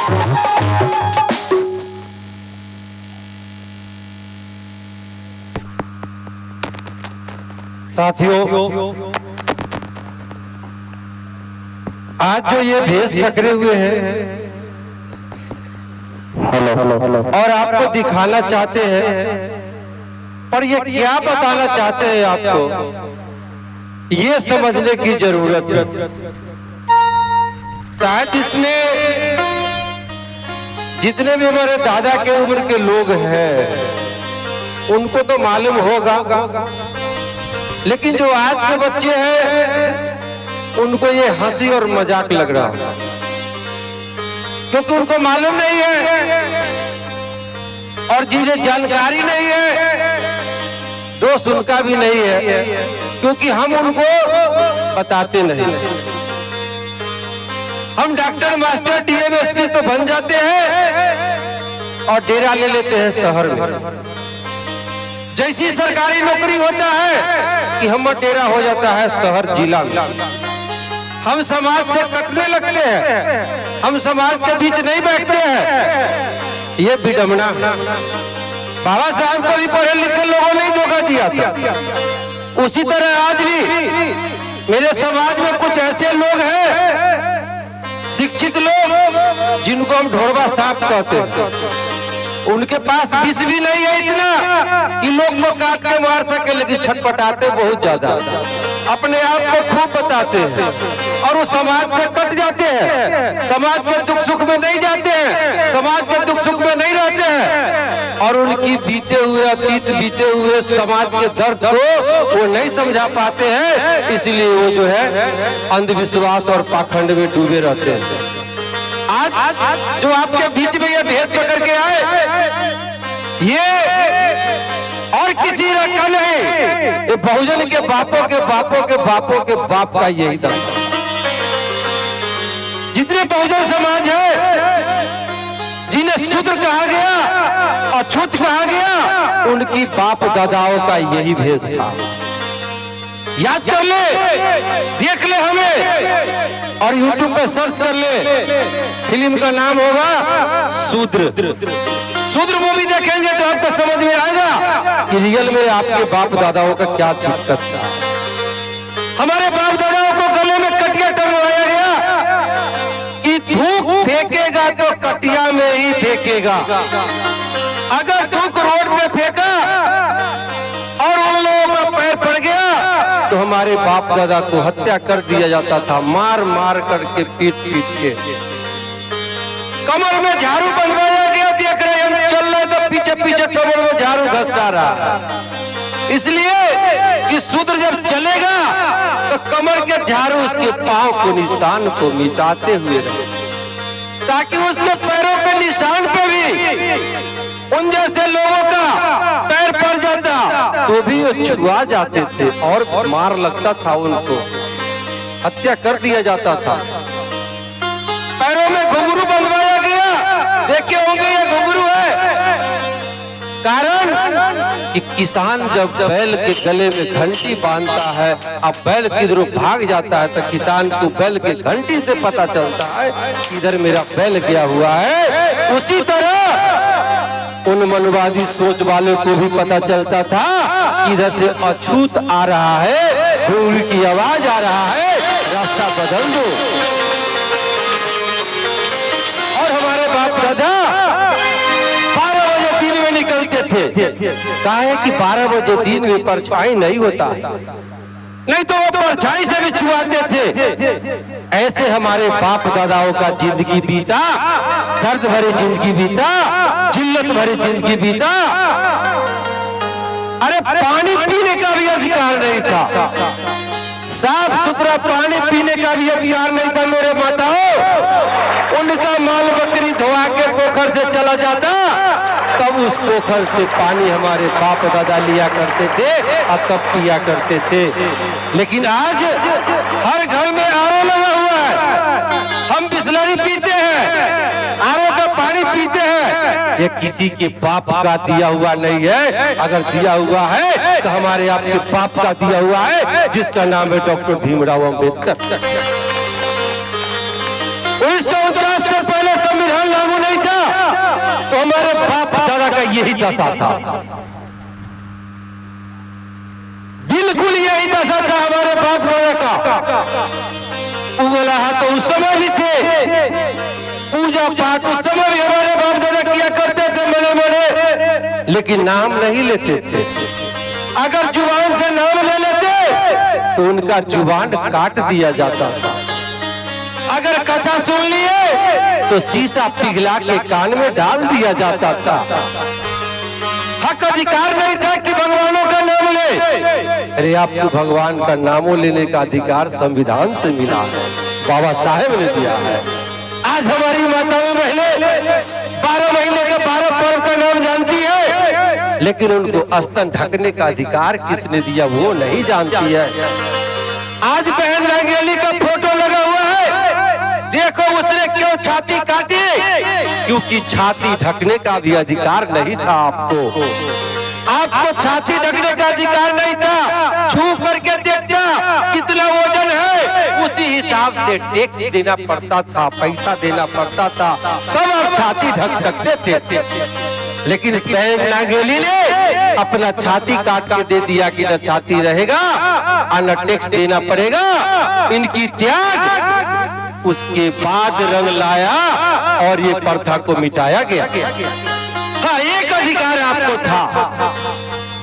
साथियों, आज जो ये भेष पकड़े हुए हैं और आपको दिखाना चाहते हैं, पर ये क्या बताना चाहते हैं आपको, ये समझने की जरूरत है। शायद इसमें जितने भी हमारे दादा के उम्र के लोग हैं उनको तो मालूम होगा, लेकिन जो आज के बच्चे हैं उनको ये हंसी और मजाक लग रहा है, क्योंकि उनको मालूम नहीं है और जिन्हें जानकारी नहीं है दोस्त उनका भी नहीं है, क्योंकि हम उनको बताते नहीं। हम डॉक्टर मास्टर डीएमएसपी तो बन जाते हैं और डेरा ले लेते हैं शहर में। जैसी सरकारी नौकरी होता है कि हम डेरा हो जाता है शहर जिला में। हम समाज से कटने लगते हैं, हम समाज के बीच नहीं बैठते हैं। ये विडंबना बाबा साहब को भी पढ़े लिखे लोगों ने धोखा दिया था। उसी तरह आज भी मेरे समाज में कुछ ऐसे लोग हैं, शिक्षित लोग, जिनको हम ढोरवा सांप कहते हैं। उनके पास विष भी नहीं है इतना कि लोग को काट के मार सके, लेकिन छटपटाते बहुत ज्यादा, अपने आप को खूब बताते हैं और वो समाज से कट जाते हैं, समाज के दुख सुख में नहीं जाते हैं, समाज के दुख सुख में नहीं रहते हैं और उनकी बीते हुए अतीत बीते हुए समाज के दर्द को वो नहीं समझा पाते हैं, इसलिए वो जो है अंधविश्वास और पाखंड में डूबे रहते हैं। आज जो आपके बीच में ये भेष पकड़ के आए, ये और किसी का नहीं, ये बहुजन के बापों के बापों के बापों के बाप का यही दम। जितने बहुजन समाज है, जिन्हें शूद्र कहा गया, अछूत कहा गया, उनकी बाप दादाओं का यही भेष था। याद कर ले, देख ले हमें, और YouTube पे सर्च कर ले, फिल्म का नाम होगा शूद्र। शूद्र मूवी देखेंगे तो आपको समझ में आएगा कि रियल में आपके बाप दादाओं का क्या दिक्कत था। हमारे बाप दादाओं को गले में कटिया टंगवाया गया कि थूक फेंकेगा तो कटिया में ही फेंकेगा। अगर थूक रोड पे फेंका और उन लोगों का पैर पड़ गया तो हमारे बाप दादा को हत्या कर दिया जाता था, मार मार करके, पीट पीट के। कमर में झाड़ू बनवाया गया, देख रहे हम चल रहे तो पीछे पीछे कमर में झाड़ू घसता रहा, इसलिए कि शूद्र जब चलेगा तो कमर के झाड़ू उसके पांव को, निशान को मिटाते हुए रहे, ताकि उसके पैरों पे निशान पे भी उन जैसे लोगों का पैर पड़ जाता तो भी वो छुआ जाते थे और मार लगता था, उनको हत्या कर दिया जाता था। पैरों में घुंघरू बंधवाया गया, देखे होंगे ये घुंघरू है, कारण कि किसान जब बैल के गले में घंटी बांधता है, अब बैल किधरों भाग जाता है तो किसान को बैल के घंटी से पता चलता है इधर मेरा बैल गया हुआ है। उसी तरह उन मनवादी सोच वाले को भी पता चलता था इधर से अछूत आ रहा है, घुंघरू की आवाज आ रहा है, रास्ता बदल दो। और हमारे बाप दादा 12 बजे दिन में निकलते थे, कहा है कि 12 बजे दिन में परछाई नहीं होता, नहीं तो वो परछाई से भी छुआते थे। ऐसे हमारे बाप दादाओं का जिंदगी बीता, दर्द भरी जिंदगी बीता, जिल्लत भरी जिंदगी बीता। अरे पानी पीने का भी अधिकार नहीं था, साफ सुथरा पानी पीने का भी अधिकार नहीं था। मेरे माताओं, उनका माल बकरी धोआ के पोखर से चला जाता, तब उस पोखर से पानी हमारे बाप दादा लिया करते थे और तब पिया करते थे। लेकिन आज हर घर में आरओ लगा हुआ है, हम बिस्लरी पीते हैं, आरओ का पानी पीते हैं। ये किसी के बाप का दिया हुआ नहीं है, अगर दिया हुआ है तो हमारे आपके बाप का दिया हुआ है, जिसका नाम है डॉक्टर भीमराव अम्बेडकर। 1949 से पहले संविधान यही दशा था, बिल्कुल यही दशा था हमारे बाप दादा का। उगला तो उस समय भी थे, पूजा पाठ उस समय भी हमारे बाप दादा किया करते थे बड़े बड़े, लेकिन नाम नहीं लेते थे। अगर जुबान से नाम ले लेते तो उनका जुबान काट दिया जाता था। अगर कथा सुन लिए तो शीशा पिघला के कान में डाल दिया जाता था। हक अधिकार नहीं था कि भगवानों का नाम ले। अरे आपको भगवान का नामों लेने का अधिकार संविधान से मिला है, बाबा साहेब ने दिया है। आज हमारी माताएं बहनें 12 महीने के 12 पर्व का नाम जानती है, लेकिन उनको स्तन ढकने का अधिकार किसने दिया वो नहीं जानती है। आज बहन रंगेली का फोटो लगा हुआ है, देखो उसने क्यों छाती काटी, क्योंकि छाती ढकने का भी अधिकार नहीं था। आपको छाती ढकने का अधिकार नहीं था। छू करके देखता कितना वजन है, उसी हिसाब से टैक्स देना पड़ता था, पैसा देना पड़ता था, तब आप छाती ढक सकते थे। लेकिन बहन नागेली ने अपना छाती काट के दे दिया कि न छाती रहेगा और न टैक्स देना पड़ेगा। इनकी त्याग उसके बाद रंग लाया और ये प्रथा को मिटाया गया। हाँ, एक अधिकार आपको था,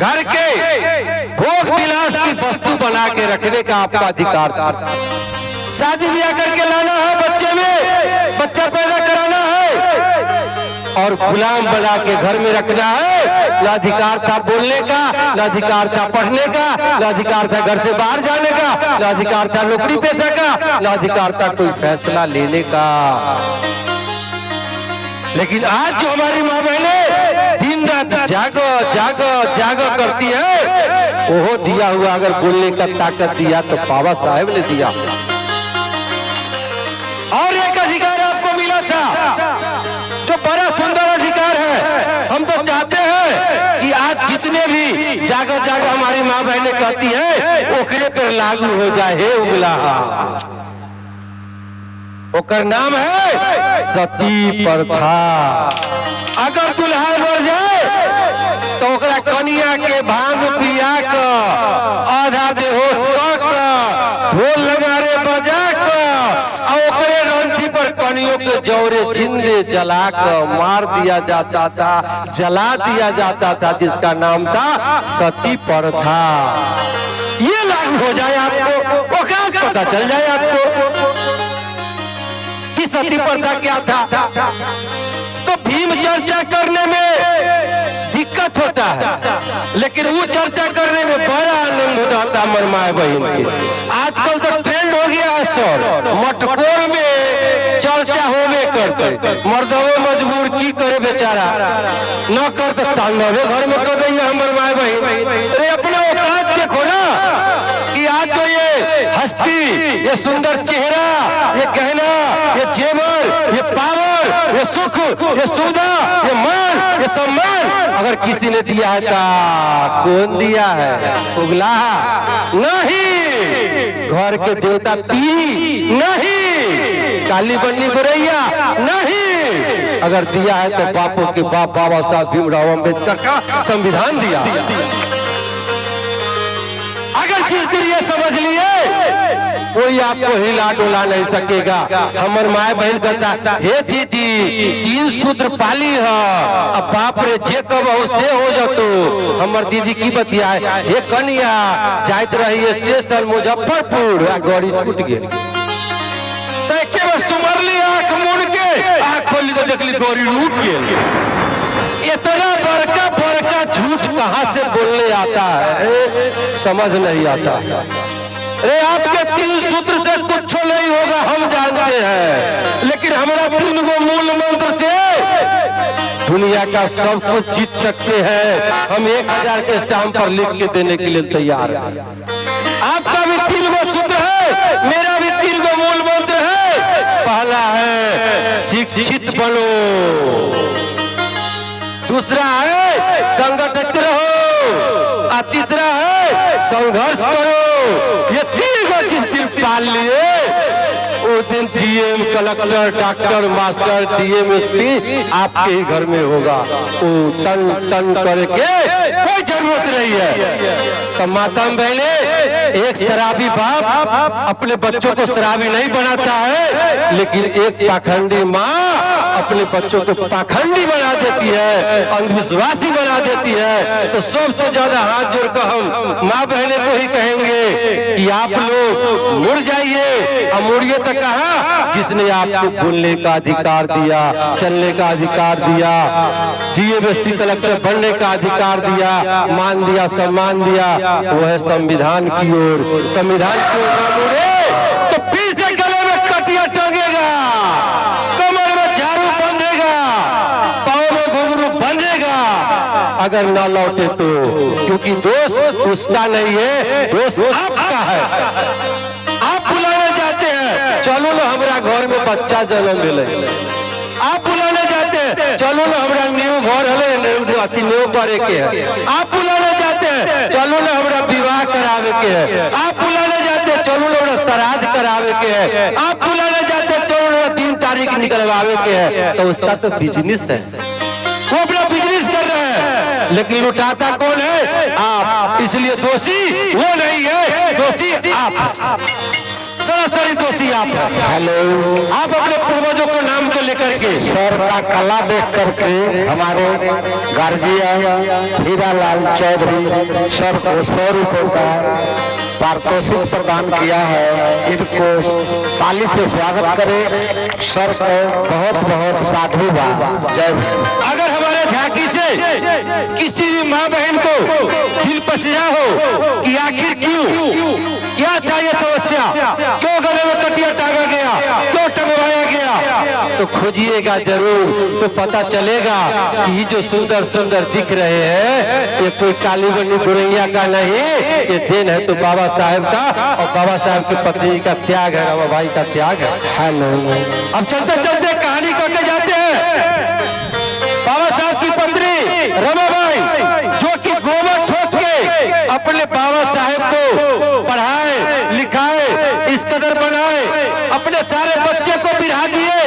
घर के भोग विलास की वस्तु बना के रखने का आपका अधिकार था। शादी ब्याह करके लाना है, बच्चे में बच्चा पैदा कराना है और गुलाम बना के घर में रखना है। न अधिकार था बोलने का, न अधिकार था पढ़ने का, न अधिकार था घर से बाहर जाने का, न अधिकार था नौकरी पेशा का, न अधिकार था कोई फैसला लेने का। लेकिन आज जो हमारी माँ बहनें दिन रात जागो जागो जागो करती है, वो दिया हुआ अगर बोलने का ताकत दिया तो बाबा साहेब ने दिया। और एक अधिकार आपको मिला था जो बड़ा सुंदर अधिकार है। हम तो चाहते हैं कि आज जितने भी जागो जागो हमारी माँ बहनें कहती है ओकरे पर लागू हो जाए। हे उगला, ओकर नाम है सती प्रथा। अगर दुल्हा मर जाए तो ओकरा कनिया के भांग पिया के आधा बेहोश कर ढोल नगाड़े बजा के ओकरे रंथी पर कनियों के जौरे जिंदे जला कर मार दिया जाता था, जला दिया जाता था, जिसका नाम था सती प्रथा। ये लागू हो जाए आपको, औकात पता चल जाए आपको कि सती प्रथा क्या था। तो भीम चर्चा करने में दिक्कत होता है, लेकिन वो चर्चा करने में बड़ा आनंद होता था हमारे माए बहन के। आजकल तो ट्रेंड हो गया है सर, मटकोर में चर्चा होवे करते, मर्दों मजबूर की करे बेचारा, न कर तो तांडवे घर में कर रही है हमारे माए बहन। अरे अपना औकात देखो ना कि आज जो ये हस्ती, ये सुंदर चेहरा, ये गहना, ये जेवर, ये पावर, ये सुख, ये सुविधा, ये मान, ये सम्मान अगर किसी ने दिया है तो कौन दिया है? उगला नहीं, घर के देवता पी नहीं, काली बन्नी गोरैया नहीं, अगर दिया है तो बापों के बाप बाबा साहब भीमराव अम्बेडकर का संविधान दिया। अगर जिस दिन ये समझ लिए कोई आपको हिला डोला नहीं सकेगा। हमर माए बहन कहता हे दीदी 3 सूत्र पाली है, अब बाप रे जे कबहू से हो जातो। हमर दीदी की बतिया है, हे कनिया जाइत रही स्टेशन मुजफ्फरपुर, गाड़ी छूट गई, देखे बस सुमरली आंख मूंद के आंख खोली तो देखली गाड़ी लूट गई। इतना बड़का बड़का झूठ कहाँ से बोलने आता है, समझ नहीं आता। अरे आपके 3 सूत्र से कुछ नहीं होगा हम जानते हैं, लेकिन हमारा 3 गो मूल मंत्र से दुनिया का सब कुछ जीत सकते हैं। हम 1000 के स्टाम्प पर लिख के देने के लिए तैयार हैं। आपका भी 3 गो सूत्र है, मेरा भी 3 गो मूल मंत्र है। पहला है शिक्षित बनो, दूसरा है संगठित रहो, और तीसरा है संघर्ष करो। ये 3 गो चीज पाल लिए उस दिन DM, collector, doctor, master, DM, SP आपके ही घर में होगा। वो टन टन करके कोई जरूरत नहीं है। तो मातम बहने, एक शराबी बाप अपने बच्चों को शराबी नहीं बनाता है, लेकिन एक पाखंडी माँ अपने बच्चों को पाखंडी बना देती है, अंधविश्वासी बना देती है। तो सबसे ज्यादा हाथ जोड़कर हम माँ बहने को ही कहेंगे कि आप लोग मुड़ जाइए। और मुड़िए तो कहा, जिसने आपको बोलने का अधिकार दिया, चलने का अधिकार दिया, डीएम, एसपी, कलेक्टर बनने का अधिकार दिया, मान दिया, सम्मान दिया, वो है संविधान की ओर। संविधान की ओर ना मुड़े तो पीछे गले में कटिया टंगेगा, कमर में झाड़ू बंधेगा, पाँव में घुंघरू बंधेगा अगर ना लौटे तो। क्योंकि दोष उसका नहीं है, दोष आपका है। आप बुलाने जाते हैं, चलो ना हमारा घर में बच्चा जन्म मिले। आप बुलाने जाते हैं, चलो ना हमारा न्यू घर हले, न्यू करे के है। आप बुलाने जाते हैं, चलो ना हमारा विवाह करावे के है। आप बुलाने जाते हैं, चलो ना हमारा श्राद्ध करावे के है। आप बुलाने जाते हैं, चलो ना 3 तारीख निकलवावे के है। तो उसका तो बिजनेस है, वो अपना बिजनेस कर रहे हैं, लेकिन लुटाता कौन है? आप। इसलिए दोषी वो नहीं है, दोषी आप, सरासरी दोषी आप। हेलो, आप अपने पूर्वजों को नाम को लेकर के, सर का कला देख करके हमारे गार्जियन हीरालाल चौधरी सर को 100 रुपए का पारितोषिक प्रदान किया है। इनको ताली से स्वागत करें। सर को बहुत बहुत साधुवाद। जय। अगर हमारे झांकी से किसी भी माँ बहन को दिल पसीना हो कि आखिर क्यों, क्या चाहिए समस्या, क्यों गले में कटिया टांगा गया, क्यों टंगवाया गया, तो खोजिएगा जरूर, तो पता चलेगा कि ये जो सुंदर सुंदर दिख रहे हैं ये कोई काली बनी गुरैया का नहीं, ये देन है तो बाबा साहब का, और बाबा साहब की पत्नी का त्याग है, बाबा भाई का त्याग है। हेलो, अब चलते चलते कहानी करके जाते हैं। बाबा साहब की पत्नी रमाबाई, जो कि गोबर ठोक के अपने बाबा साहब को पढ़ाए लिखाए, इस कदर बनाए, अपने सारे बच्चे को बिठा दिए।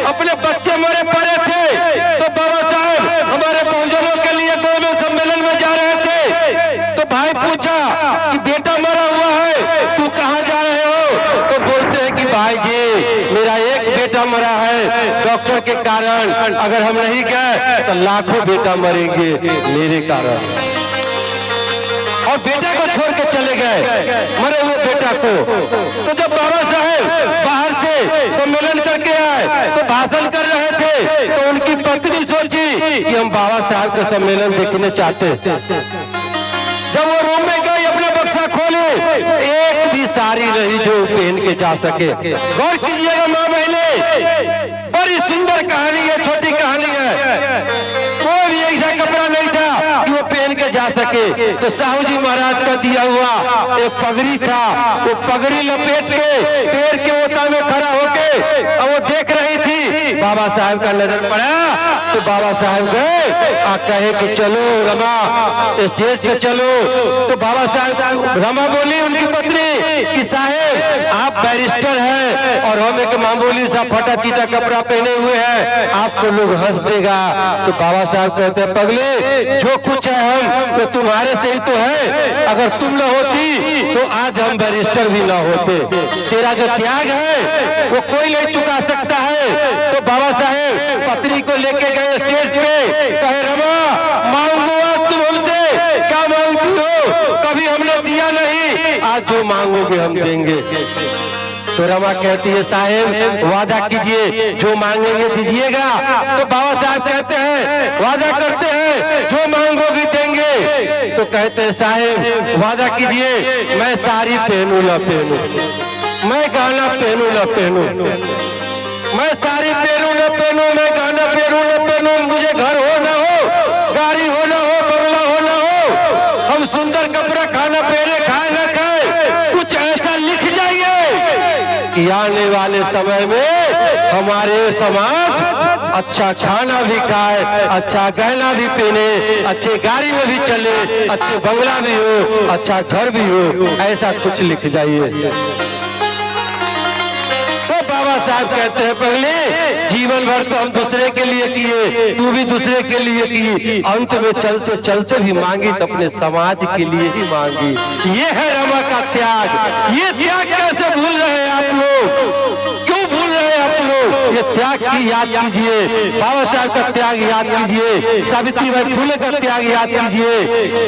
अपने बच्चे मरे पड़े थे तो बाबा साहब हमारे बहुजनों के लिए गोबर सम्मेलन में जा रहे थे। तो भाई पूछा कि बेटा मरा हुआ है, तू कहाँ जा रहे हो? तो बोलते हैं कि भाई जी मेरा एक बेटा मरा है, डॉक्टर के कारण, अगर हम नहीं गए तो लाखों बेटा मरेंगे मेरे कारण। और बेटा को छोड़ के चले गए, मरे हुए बेटा को। तो जब बाबा साहब बाहर से सम्मेलन करके आए तो भाषण कर रहे थे, तो उनकी पत्नी सोची कि हम बाबा साहब का सम्मेलन देखने चाहते। जब वो रूम में गई, अपना बक्सा खोले, एक भी साड़ी नहीं जो पहन के जा सके। गौर कीजिएगा माँ बहने, बड़ी सुंदर कहानी है, छोटी कहानी है। कोई भी ऐसा कपड़ा नहीं था कि वो पहन के जा सके। तो साहू जी महाराज का दिया हुआ एक पगड़ी था, वो पगड़ी लपेट के पेड़ के ओटा में खड़ा होके और वो देख रही थी। बाबा साहब का नजर पड़ा तो बाबा साहब गए आ कहे कि चलो रमा स्टेज पे चलो। तो बाबा साहब, रमा बोली उनकी पत्नी कि साहेब आप बैरिस्टर हैं और हम एक मामूली सा फटा चीटा कपड़ा पहने हुए हैं, आपको लोग हंस देगा। तो बाबा साहब कहते हैं पगले जो कुछ है हम तो तुम्हारे से ही तो है, अगर तुम न होती तो आज हम बैरिस्टर भी न होते। तेरा जो त्याग है वो कोई नहीं चुका सकता है। तो बाबा साहेब पत्नी को लेके गए स्टेज पे, कहे रमा मांगो आज तुम हमसे, क्या मांगती हो, कभी हमने दिया नहीं, आज जो मांगोगे हम देंगे। तो रमा कहती है साहेब वादा कीजिए जो मांगेंगे दीजिएगा। तो बाबा साहब कहते हैं वादा करते हैं जो मांगोगी देंगे। तो कहते हैं साहेब वादा कीजिए मैं साड़ी पहनूं न पहनूं, मैं गाना पहनूं न पहनूं, मैं साड़ी पहनूं न पहनूं, मैं गाना पहनूं न पहनूं, मुझे घर हो ना हो, गाड़ी हो ना हो, बंगला हो ना हो, हम सुंदर कपड़ा खाना पहने खाए ना खाए, कुछ ऐसा लिख जाइए कि आने वाले समय में हमारे समाज अच्छा खाना भी खाए, अच्छा गहना भी पहने, अच्छे गाड़ी में भी चले, अच्छे बंगला भी हो, अच्छा घर भी हो, ऐसा कुछ लिख जाइए। तो साहब कहते हैं पगले, जीवन भर तो हम दूसरे के लिए किए, तू भी दूसरे के लिए की, अंत में चलते चलते भी मांगी तो अपने समाज के लिए ही मांगी। ये है रमा का त्याग। ये त्याग कैसे भूल रहे हैं आप लोग? क्यों भूल रहे हैं आप लोग? ये त्याग की याद कीजिए, बाबा साहब का त्याग याद कीजिए, सावित्रीबाई फुले का त्याग याद कीजिए,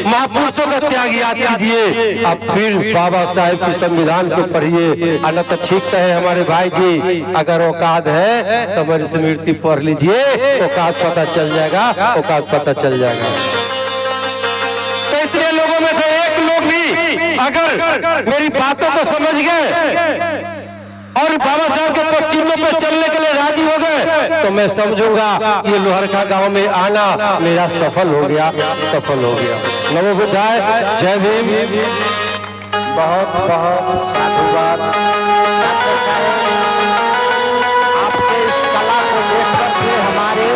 महापुरुषों का त्याग याद कीजिए। अब फिर बाबा साहब के संविधान को पढ़िए। अल्लाह तो ठीक है हमारे भाई जी, अगर औकात है तो हमारी स्मृति पढ़ लीजिए, औकात पता चल जाएगा, औकात पता चल जाएगा। तो इतने लोगों में से एक लोग भी अगर मेरी बातों को समझ गए और बाबा साहब के चिन्हों पर चलने के लिए राजी हो गए, तो मैं समझूंगा ये लोहरका गांव में आना मेरा सफल हो गया, सफल हो गया। नमो बुद्धाय, जय भीम। बहुत बहुत साधुवाद। आपके इस कला को देख करके हमारे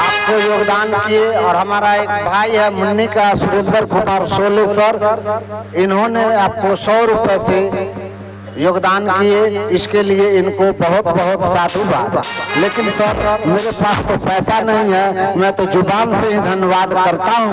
आपको योगदान दिए। और हमारा एक भाई है मुन्नी का, सुरेंद्र कुमार सोले सर, इन्होंने आपको 100 रुपए से योगदान किए। इसके लिए इनको बहुत बहुत साधुवाद। लेकिन सर मेरे पास तो पैसा नहीं है, मैं तो जुबान से ही धन्यवाद करता हूँ।